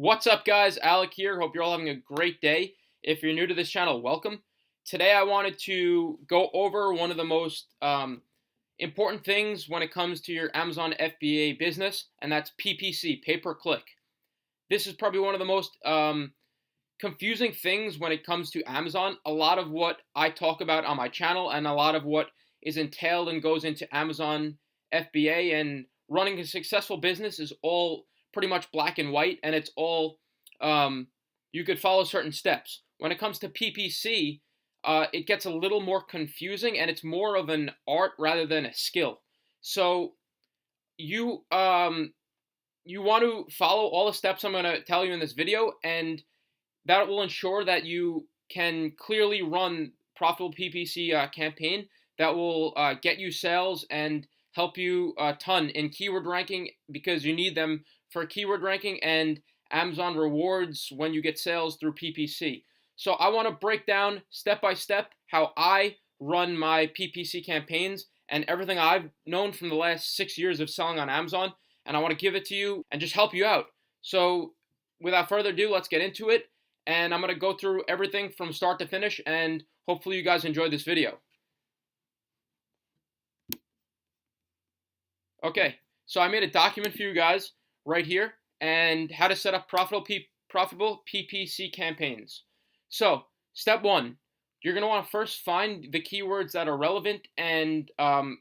What's up, guys? Alec here. Hope you're all having a great day. If you're new to this channel, welcome. Today I wanted to go over one of the most important things when it comes to your Amazon FBA business, and that's PPC, pay-per-click. This is probably one of the most confusing things when it comes to Amazon. A lot of what I talk about on my channel and a lot of what is entailed and goes into Amazon FBA and running a successful business is all pretty much black and white, and it's all you could follow certain steps. When it comes to PPC, it gets a little more confusing, and it's more of an art rather than a skill. So you want to follow all the steps I'm going to tell you in this video, and that will ensure that you can clearly run profitable PPC campaign that will get you sales and help you a ton in keyword ranking, because you need them for keyword ranking and Amazon rewards when you get sales through PPC. So I want to break down step by step how I run my PPC campaigns and everything I've known from the last 6 years of selling on Amazon, and I want to give it to you and just help you out. So without further ado, let's get into it, and I'm going to go through everything from start to finish, and hopefully you guys enjoyed this video. Okay, so I made a document for you guys right here, and how to set up profitable PPC campaigns. So step one, you're going to want to first find the keywords that are relevant and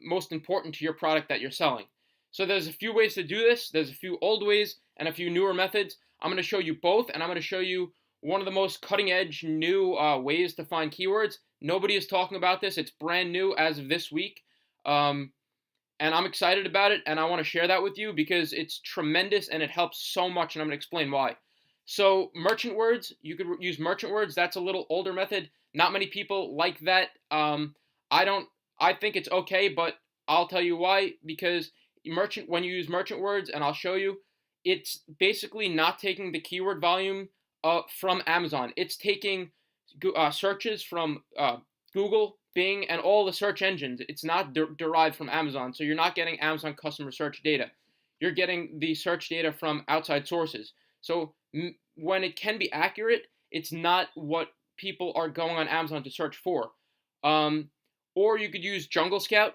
most important to your product that you're selling. So there's a few ways to do this. There's a few old ways and a few newer methods. I'm going to show you both, and I'm going to show you one of the most cutting edge new ways to find keywords. Nobody is talking about this. It's brand new as of this week. And I'm excited about it, and I want to share that with you because it's tremendous and it helps so much, and I'm going to explain why. So merchant words, you could use merchant words. That's a little older method. Not many people like that. I think it's okay, but I'll tell you why. Because when you use merchant words, and I'll show you, it's basically not taking the keyword volume from Amazon. It's taking searches from Google, Bing, and all the search engines. It's not derived from Amazon, so you're not getting Amazon customer search data. You're getting the search data from outside sources. So when it can be accurate, it's not what people are going on Amazon to search for. Or you could use Jungle Scout,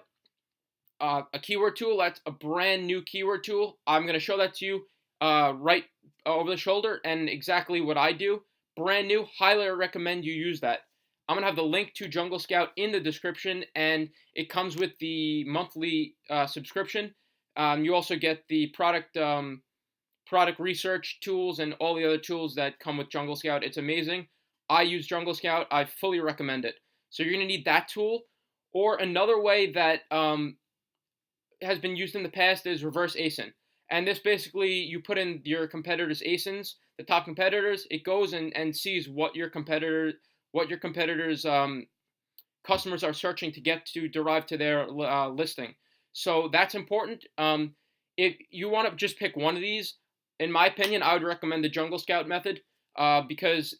a keyword tool. That's a brand new keyword tool. I'm going to show that to you right over the shoulder, and exactly what I do. Brand new. Highly recommend you use that. I'm going to have the link to Jungle Scout in the description, and it comes with the monthly subscription. You also get the product research tools and all the other tools that come with Jungle Scout. It's amazing. I use Jungle Scout. I fully recommend it. So you're going to need that tool. Or another way that has been used in the past is reverse ASIN. And this basically, you put in your competitors' ASINs, the top competitors. It goes and sees what your competitors' customers are searching to get to derive to their listing. So that's important. If you want to just pick one of these, in my opinion, I would recommend the Jungle Scout method, because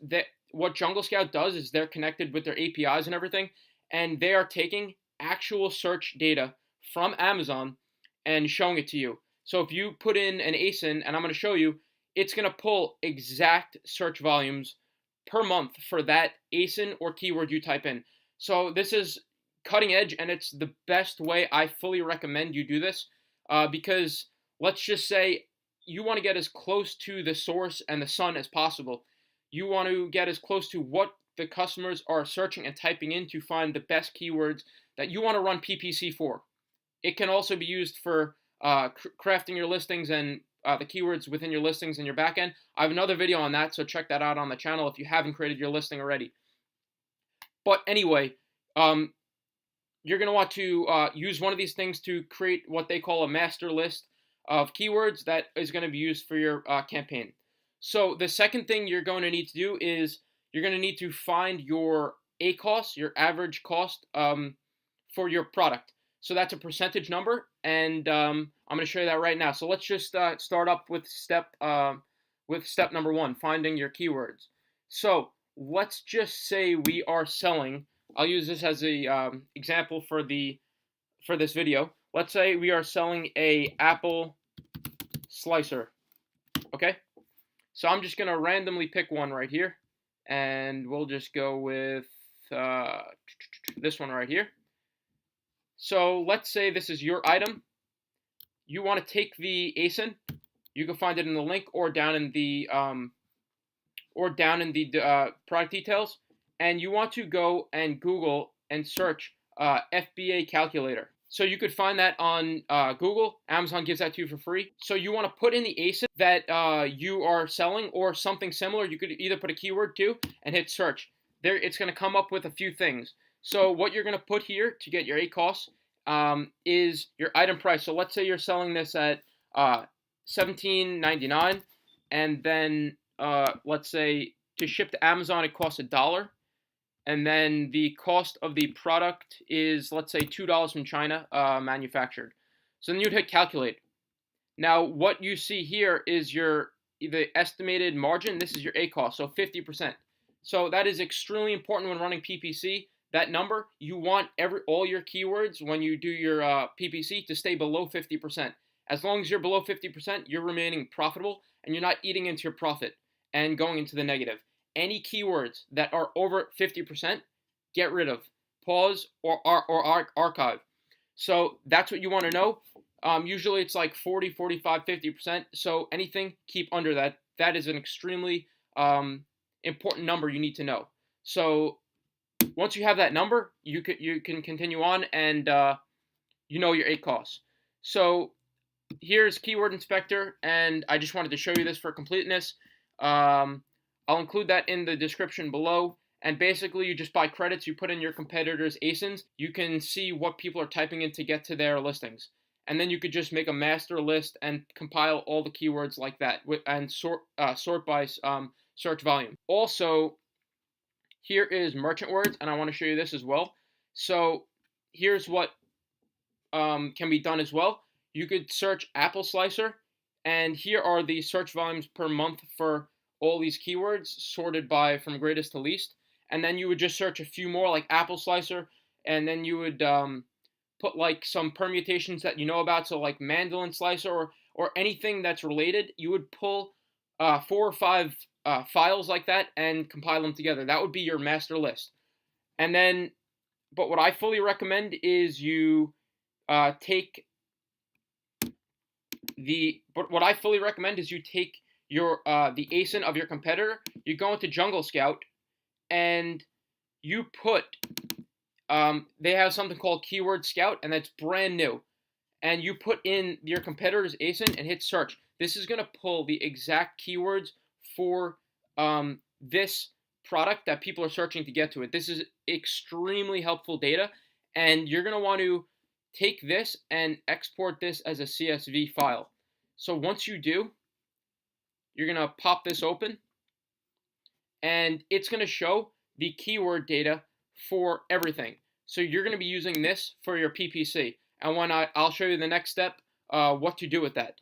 what Jungle Scout does is they're connected with their APIs and everything, and they are taking actual search data from Amazon and showing it to you. So if you put in an ASIN, and I'm going to show you, it's going to pull exact search volumes per month for that ASIN or keyword you type in. So this is cutting edge, and it's the best way. I fully recommend you do this because let's just say you want to get as close to the source and the sun as possible. You want to get as close to what the customers are searching and typing in to find the best keywords that you want to run PPC for. It can also be used for crafting your listings and the keywords within your listings and your backend. I have another video on that, so check that out on the channel if you haven't created your listing already. But anyway, you're going to want to use one of these things to create what they call a master list of keywords that is going to be used for your campaign. So the second thing you're going to need to do is you're going to need to find your ACoS, your average cost for your product. So that's a percentage number, and I'm going to show you that right now. So let's just start up with step number one, finding your keywords. So let's just say we are selling. I'll use this as a example for this video. Let's say we are selling a apple slicer. Okay. So I'm just going to randomly pick one right here, and we'll just go with this one right here. So let's say this is your item. You want to take the ASIN. You can find it in the link or down in the product details, and you want to go and Google and search FBA calculator. So you could find that on Google. Amazon gives that to you for free. So you want to put in the ASIN that you are selling or something similar. You could either put a keyword too and hit search. There, it's going to come up with a few things. So what you're going to put here to get your ACoS is your item price. So let's say you're selling this at $17.99, and then let's say to ship to Amazon it costs $1, and then the cost of the product is, let's say, $2 from China, manufactured. So then you'd hit calculate. Now what you see here is the estimated margin. This is your ACoS, so 50%. So that is extremely important when running PPC. That number, you want all your keywords when you do your PPC to stay below 50%. As long as you're below 50%, you're remaining profitable and you're not eating into your profit and going into the negative. Any keywords that are over 50%, get rid of. Pause or archive. So that's what you want to know. Usually it's like 40, 45, 50%. So anything, keep under that. That is an extremely important number you need to know. So once you have that number, you can continue on and you know your ACoS. So here's Keyword Inspector, and I just wanted to show you this for completeness. I'll include that in the description below. And basically, you just buy credits. You put in your competitors' ASINs. You can see what people are typing in to get to their listings. And then you could just make a master list and compile all the keywords like that and sort by search volume. Also, here is merchant words, and I want to show you this as well. So here's what can be done as well. You could search apple slicer, and here are the search volumes per month for all these keywords sorted by from greatest to least. And then you would just search a few more like apple slicer, and then you would put like some permutations that you know about, so like mandolin slicer or anything that's related. You would pull 4 or 5 files like that and compile them together. That would be your master list. And then, but what I fully recommend is you take your the ASIN of your competitor. You go into Jungle Scout and you put they have something called Keyword Scout, and that's brand new. And you put in your competitor's ASIN and hit search. This is going to pull the exact keywords for this product that people are searching to get to it. This is extremely helpful data, and you're going to want to take this and export this as a CSV file. So once you do, you're going to pop this open, and it's going to show the keyword data for everything. So you're going to be using this for your PPC. And when I'll show you the next step, what to do with that.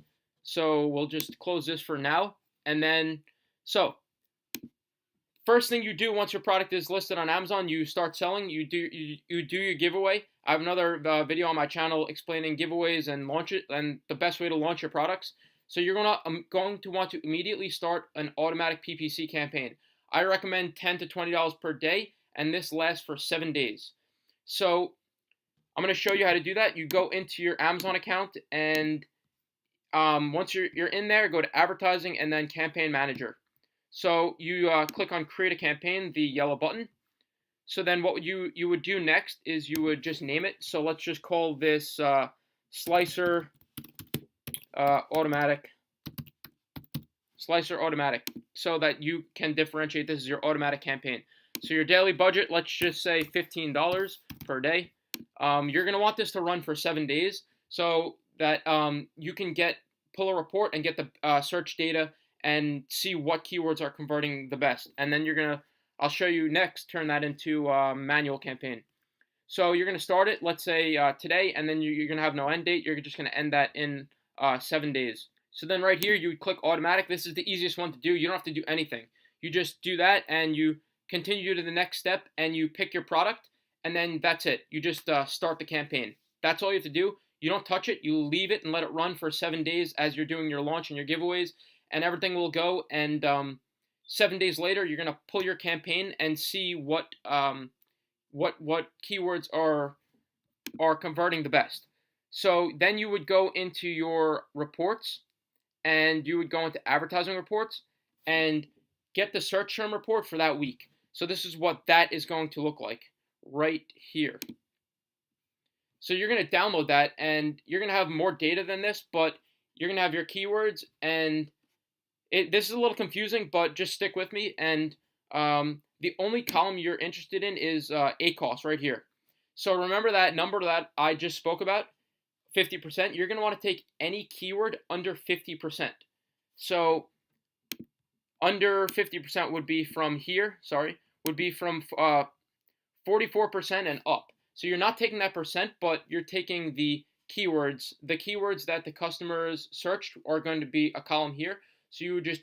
So we'll just close this for now. And then, so first thing you do once your product is listed on Amazon, you start selling. You do your giveaway. I have another video on my channel explaining giveaways and launch it and the best way to launch your products. So you're going to want to immediately start an automatic PPC campaign. I recommend $10 to $20 per day, and this lasts for 7 days. So I'm going to show you how to do that. You go into your Amazon account, and once you're in there, go to Advertising and then Campaign Manager. So you click on Create a Campaign, the yellow button. So then what you would do next is you would just name it. So let's just call this Slicer Automatic. Slicer Automatic, so that you can differentiate this as your automatic campaign. So your daily budget, let's just say $15 per day. You're going to want this to run for 7 days so that you can pull a report and get the search data and see what keywords are converting the best. And then I'll show you next, turn that into a manual campaign. So you're going to start it, let's say today, and then you're going to have no end date. You're just going to end that in 7 days. So then right here, you click automatic. This is the easiest one to do. You don't have to do anything. You just do that and you continue to the next step and you pick your product, and then that's it. You just start the campaign. That's all you have to do. You don't touch it. You leave it and let it run for 7 days as you're doing your launch and your giveaways, and everything will go. And 7 days later, you're gonna pull your campaign and see what keywords are converting the best. So then you would go into your reports, and you would go into advertising reports and get the search term report for that week. So this is what that is going to look like right here. So you're going to download that, and you're going to have more data than this, but you're going to have your keywords, and this is a little confusing, but just stick with me. And the only column you're interested in is ACOS right here. So remember that number that I just spoke about, 50%. You're going to want to take any keyword under 50%. So under 50% would be from here, would be from 44% and up. So you're not taking that percent, but you're taking the keywords. The keywords that the customers searched are going to be a column here. So you would just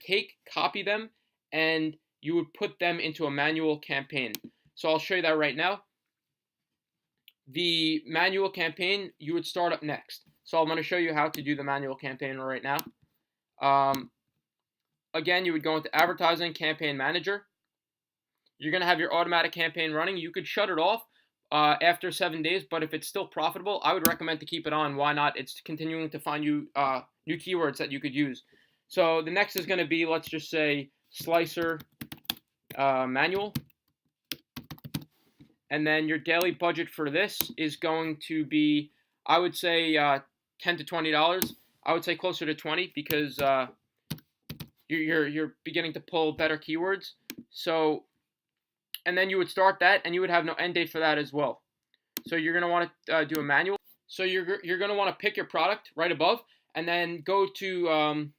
copy them, and you would put them into a manual campaign. So I'll show you that right now. The manual campaign you would start up next. So I'm going to show you how to do the manual campaign right now. Again, you would go into Advertising, Campaign Manager. You're going to have your automatic campaign running. You could shut it off after 7 days, but if it's still profitable, I would recommend to keep it on. Why not? It's continuing to find you new keywords that you could use. So the next is going to be, let's just say, Slicer Manual. And then your daily budget for this is going to be, I would say, $10 to $20. I would say closer to 20 because you're beginning to pull better keywords. So, and then you would start that, and you would have no end date for that as well. So you're going to want to do a manual. So you're going to want to pick your product right above, and then go to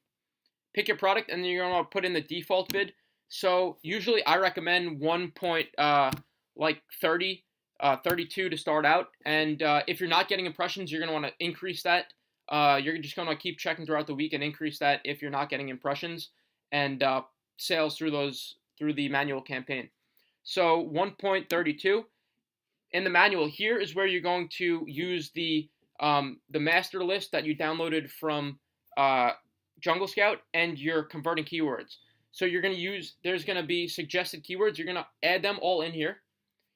pick your product, and then you're going to want to put in the default bid. So usually I recommend 32 to start out, and if you're not getting impressions, you're going to want to increase that. You're just going to keep checking throughout the week and increase that if you're not getting impressions and sales through the manual campaign. So 1.32 in the manual here is where you're going to use the master list that you downloaded from Jungle Scout and your converting keywords. So you're going to use, there's going to be suggested keywords. You're going to add them all in here.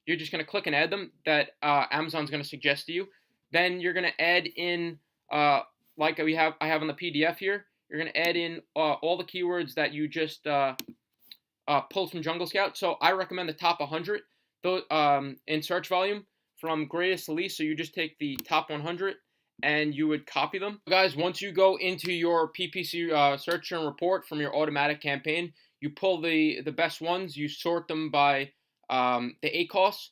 You're just going to click and add them that Amazon's going to suggest to you. Then you're going to add in, like I have on the PDF here, you're going to add in all the keywords that you just pulled from Jungle Scout. So I recommend the top 100 in search volume from greatest to least. So you just take the top 100 and you would copy them. Guys, once you go into your PPC search term report from your automatic campaign, you pull the best ones, you sort them by the ACOS.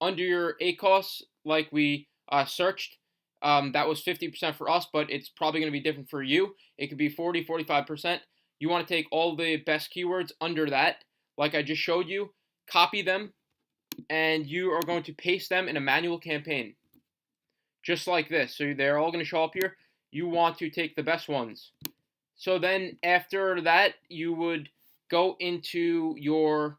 Under your ACOS, like we searched, that was 50% for us, but it's probably going to be different for you. It could be 40, 45%. You want to take all the best keywords under that, like I just showed you, copy them, and you are going to paste them in a manual campaign. Just like this. So they're all going to show up here. You want to take the best ones. So then after that, you would go into your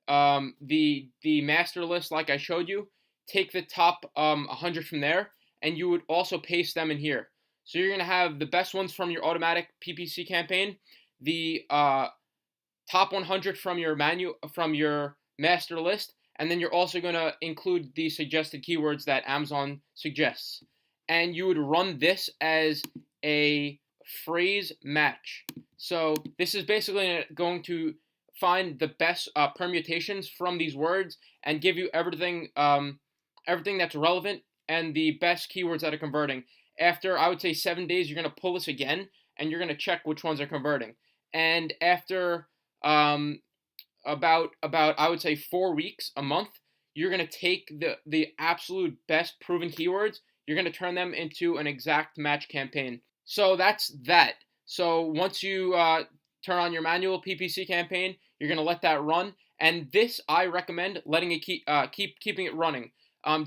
the master list like I showed you. Take the top 100 from there, and you would also paste them in here. So you're going to have the best ones from your automatic PPC campaign, the top 100 from your master list, and then you're also going to include the suggested keywords that Amazon suggests. And you would run this as a phrase match. So this is basically going to find the best permutations from these words and give you everything that's relevant and the best keywords that are converting. After, I would say, 7 days, you're going to pull this again, and you're going to check which ones are converting. And after about I would say 4 weeks, a month, you're going to take the absolute best proven keywords, you're going to turn them into an exact match campaign. So that's that. So once you turn on your manual PPC campaign, you're going to let that run, and this I recommend letting it keeping it running.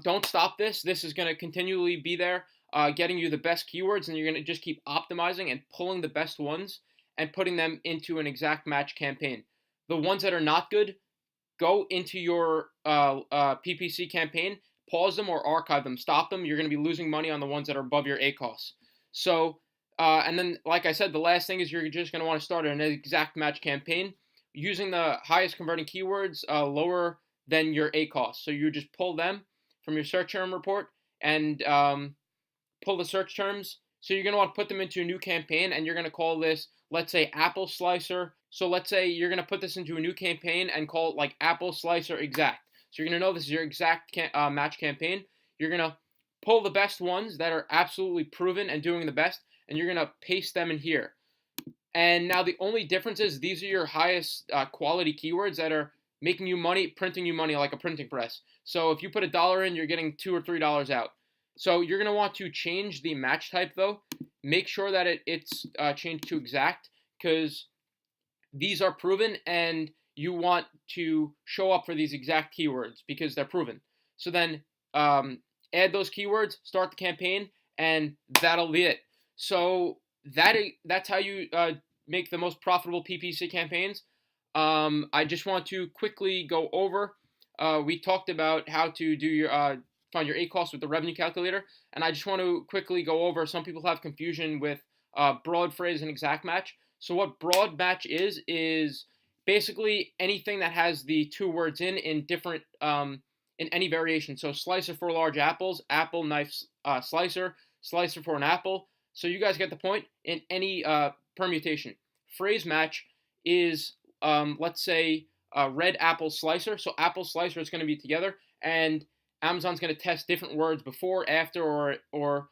Don't stop this. This is going to continually be there, getting you the best keywords, and you're going to just keep optimizing and pulling the best ones and putting them into an exact match campaign. The ones that are not good, go into your PPC campaign, pause them or archive them, stop them. You're going to be losing money on the ones that are above your ACOS. So And then, like I said, the last thing is you're just going to want to start an exact match campaign using the highest converting keywords lower than your ACoS. So you just pull them from your search term report and pull the search terms. So you're going to want to put them into a new campaign, and you're going to call this, let's say, Apple Slicer. So let's say you're going to put this into a new campaign and call it like Apple Slicer Exact. So you're going to know this is your exact match campaign. You're going to pull the best ones that are absolutely proven and doing the best, and you're going to paste them in here. And now the only difference is these are your highest quality keywords that are making you money, printing you money like a printing press. So if you put $1 in, you're getting $2 or $3 out. So you're going to want to change the match type though. Make sure that it's changed to exact, because these are proven and you want to show up for these exact keywords because they're proven. So then add those keywords, start the campaign, and that'll be it. So that's how you make the most profitable PPC campaigns. I just want to quickly go over. We talked about how to do your find your ACoS with the revenue calculator, and I just want to quickly go over. Some people have confusion with broad phrase and exact match. So what broad match is basically anything that has the two words in different in any variation. So slicer for large apples, apple knife slicer, slicer for an apple. So you guys get the point in any permutation. Phrase match is, let's say, red apple slicer. So apple slicer is going to be together, and Amazon's going to test different words before, after, or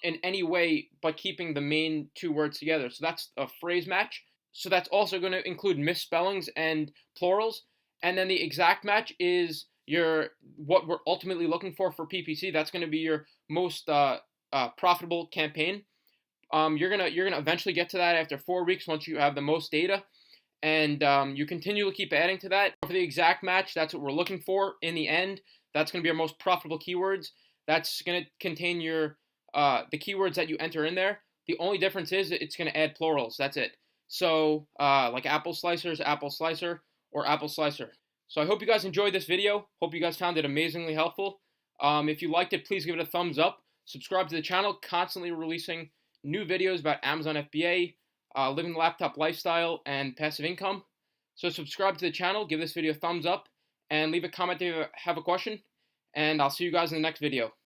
in any way, but keeping the main two words together. So that's a phrase match. So that's also going to include misspellings and plurals. And then the exact match is what we're ultimately looking for PPC. That's going to be your most profitable campaign. You're gonna eventually get to that after 4 weeks once you have the most data, and you continually keep adding to that. For the exact match, that's what we're looking for in the end. That's going to be our most profitable keywords. That's going to contain your the keywords that you enter in there. The only difference is it's going to add plurals. That's it. So like apple slicers, apple slicer, or apple slicer. So I hope you guys enjoyed this video. Hope you guys found it amazingly helpful. If you liked it, please give it a thumbs up. Subscribe to the channel. Constantly releasing new videos about Amazon FBA, living the laptop lifestyle, and passive income. So subscribe to the channel, give this video a thumbs up, and leave a comment if you have a question. And I'll see you guys in the next video.